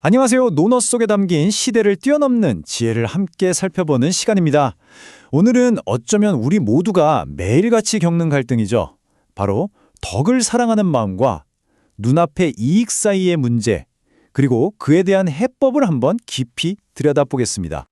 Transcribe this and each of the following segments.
안녕하세요. 논어 속에 담긴 시대를 뛰어넘는 지혜를 함께 살펴보는 시간입니다. 오늘은 어쩌면 우리 모두가 매일같이 겪는 갈등이죠. 바로 덕을 사랑하는 마음과 눈앞의 이익 사이의 문제, 그리고 그에 대한 해법을 한번 깊이 들여다보겠습니다.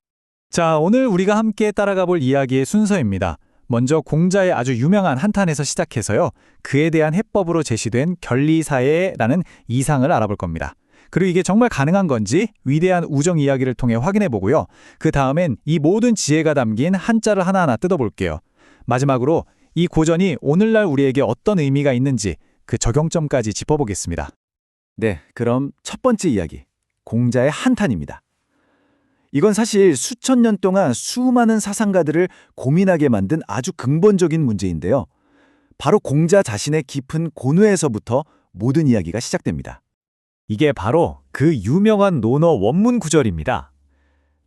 자, 오늘 우리가 함께 따라가 볼 이야기의 순서입니다. 먼저 공자의 아주 유명한 한탄에서 시작해서요. 그에 대한 해법으로 제시된 결리사회라는 이상을 알아볼 겁니다. 그리고 이게 정말 가능한 건지 위대한 우정 이야기를 통해 확인해 보고요. 그 다음엔 이 모든 지혜가 담긴 한자를 하나하나 뜯어볼게요. 마지막으로 이 고전이 오늘날 우리에게 어떤 의미가 있는지 그 적용점까지 짚어보겠습니다. 네, 그럼 첫 번째 이야기, 공자의 한탄입니다. 이건 사실 수천 년 동안 수많은 사상가들을 고민하게 만든 아주 근본적인 문제인데요. 바로 공자 자신의 깊은 고뇌에서부터 모든 이야기가 시작됩니다. 이게 바로 그 유명한 논어 원문 구절입니다.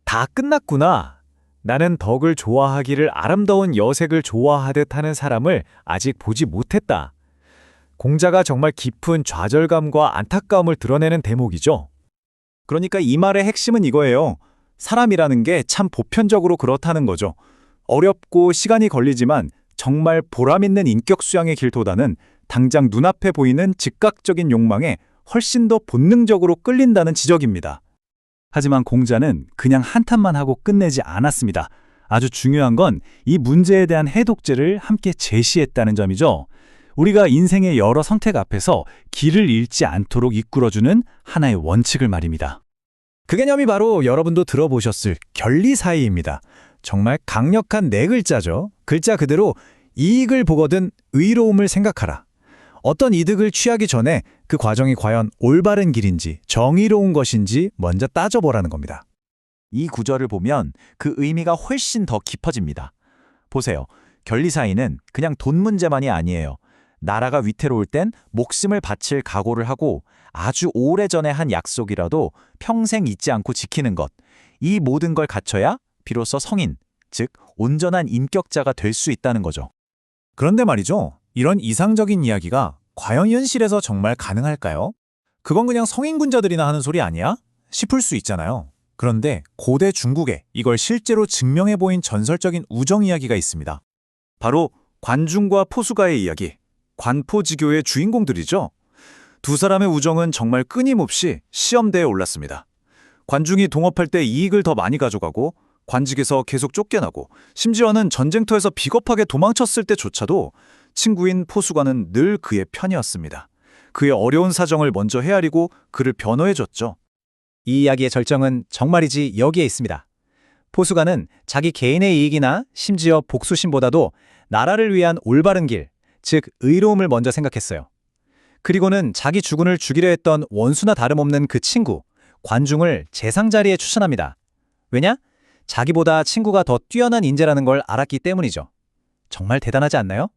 다 끝났구나. 나는 덕을 좋아하기를 아름다운 여색을 좋아하듯 하는 사람을 아직 보지 못했다. 공자가 정말 깊은 좌절감과 안타까움을 드러내는 대목이죠. 그러니까 이 말의 핵심은 이거예요. 사람이라는 게 참 보편적으로 그렇다는 거죠. 어렵고 시간이 걸리지만 정말 보람있는 인격 수양의 길보다는 당장 눈앞에 보이는 즉각적인 욕망에 훨씬 더 본능적으로 끌린다는 지적입니다. 하지만 공자는 그냥 한탄만 하고 끝내지 않았습니다. 아주 중요한 건 이 문제에 대한 해독제를 함께 제시했다는 점이죠. 우리가 인생의 여러 선택 앞에서 길을 잃지 않도록 이끌어주는 하나의 원칙을 말입니다. 그 개념이 바로 여러분도 들어보셨을 결리사의입니다. 정말 강력한 네 글자죠. 글자 그대로 이익을 보거든 의로움을 생각하라. 어떤 이득을 취하기 전에 그 과정이 과연 올바른 길인지 정의로운 것인지 먼저 따져보라는 겁니다. 이 구절을 보면 그 의미가 훨씬 더 깊어집니다. 보세요. 결리사의는 그냥 돈 문제만이 아니에요. 나라가 위태로울 땐 목숨을 바칠 각오를 하고 아주 오래전에 한 약속이라도 평생 잊지 않고 지키는 것. 이 모든 걸 갖춰야 비로소 성인, 즉 온전한 인격자가 될 수 있다는 거죠. 그런데 말이죠. 이런 이상적인 이야기가 과연 현실에서 정말 가능할까요? 그건 그냥 성인군자들이나 하는 소리 아니야? 싶을 수 있잖아요. 그런데 고대 중국에 이걸 실제로 증명해 보인 전설적인 우정 이야기가 있습니다. 바로 관중과 포수가의 이야기, 관포지교의 주인공들이죠. 두 사람의 우정은 정말 끊임없이 시험대에 올랐습니다. 관중이 동업할 때 이익을 더 많이 가져가고 관직에서 계속 쫓겨나고 심지어는 전쟁터에서 비겁하게 도망쳤을 때조차도 친구인 포수가는 늘 그의 편이었습니다. 그의 어려운 사정을 먼저 헤아리고 그를 변호해줬죠. 이 이야기의 절정은 정말이지 여기에 있습니다. 포수가는 자기 개인의 이익이나 심지어 복수심보다도 나라를 위한 올바른 길, 즉 의로움을 먼저 생각했어요. 그리고는 자기 주군을 죽이려 했던 원수나 다름없는 그 친구, 관중을 재상자리에 추천합니다. 왜냐? 자기보다 친구가 더 뛰어난 인재라는 걸 알았기 때문이죠. 정말 대단하지 않나요?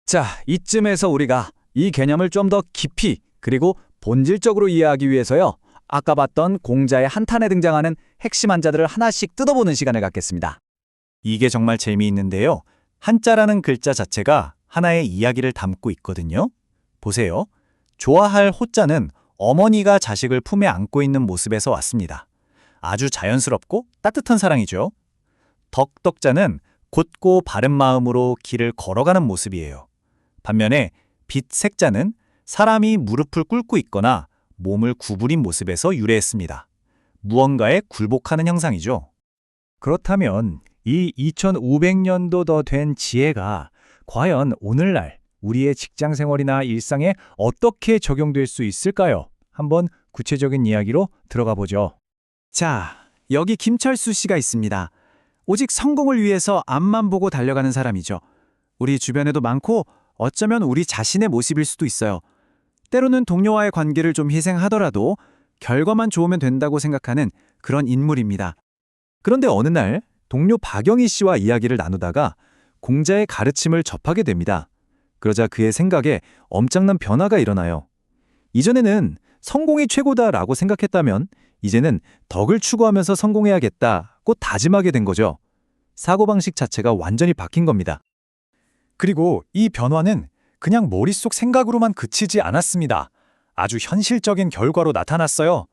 자, 이쯤에서 우리가 이 개념을 좀 더 깊이 그리고 본질적으로 이해하기 위해서요. 아까 봤던 공자의 한탄에 등장하는 핵심 한자들을 하나씩 뜯어보는 시간을 갖겠습니다. 이게 정말 재미있는데요. 한자라는 글자 자체가 하나의 이야기를 담고 있거든요. 보세요. 좋아할 호자는 어머니가 자식을 품에 안고 있는 모습에서 왔습니다. 아주 자연스럽고 따뜻한 사랑이죠. 덕덕자는 곧고 바른 마음으로 길을 걸어가는 모습이에요. 반면에 빛색자는 사람이 무릎을 꿇고 있거나 몸을 구부린 모습에서 유래했습니다. 무언가에 굴복하는 형상이죠. 그렇다면 이 2500년도 더 된 지혜가 과연 오늘날 우리의 직장 생활이나 일상에 어떻게 적용될 수 있을까요? 한번 구체적인 이야기로 들어가 보죠. 자, 여기 김철수 씨가 있습니다. 오직 성공을 위해서 앞만 보고 달려가는 사람이죠. 우리 주변에도 많고 어쩌면 우리 자신의 모습일 수도 있어요. 때로는 동료와의 관계를 좀 희생하더라도 결과만 좋으면 된다고 생각하는 그런 인물입니다. 그런데 어느 날 동료 박영희 씨와 이야기를 나누다가 공자의 가르침을 접하게 됩니다. 그러자 그의 생각에 엄청난 변화가 일어나요. 이전에는 성공이 최고다라고 생각했다면 이제는 덕을 추구하면서 성공해야겠다고 다짐하게 된 거죠. 사고방식 자체가 완전히 바뀐 겁니다. 그리고 이 변화는 그냥 머릿속 생각으로만 그치지 않았습니다. 아주 현실적인 결과로 나타났어요.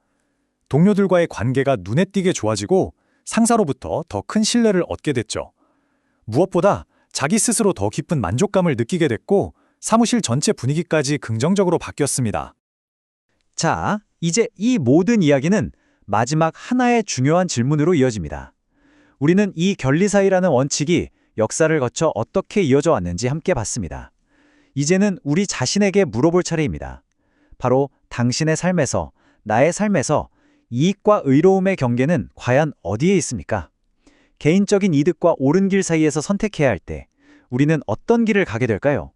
동료들과의 관계가 눈에 띄게 좋아지고 상사로부터 더 큰 신뢰를 얻게 됐죠. 무엇보다 자기 스스로 더 깊은 만족감을 느끼게 됐고 사무실 전체 분위기까지 긍정적으로 바뀌었습니다. 자, 이제 이 모든 이야기는 마지막 하나의 중요한 질문으로 이어집니다. 우리는 이 결리사의라는 원칙이 역사를 거쳐 어떻게 이어져 왔는지 함께 봤습니다. 이제는 우리 자신에게 물어볼 차례입니다. 바로 당신의 삶에서, 나의 삶에서 이익과 의로움의 경계는 과연 어디에 있습니까? 개인적인 이득과 옳은 길 사이에서 선택해야 할 때 우리는 어떤 길을 가게 될까요?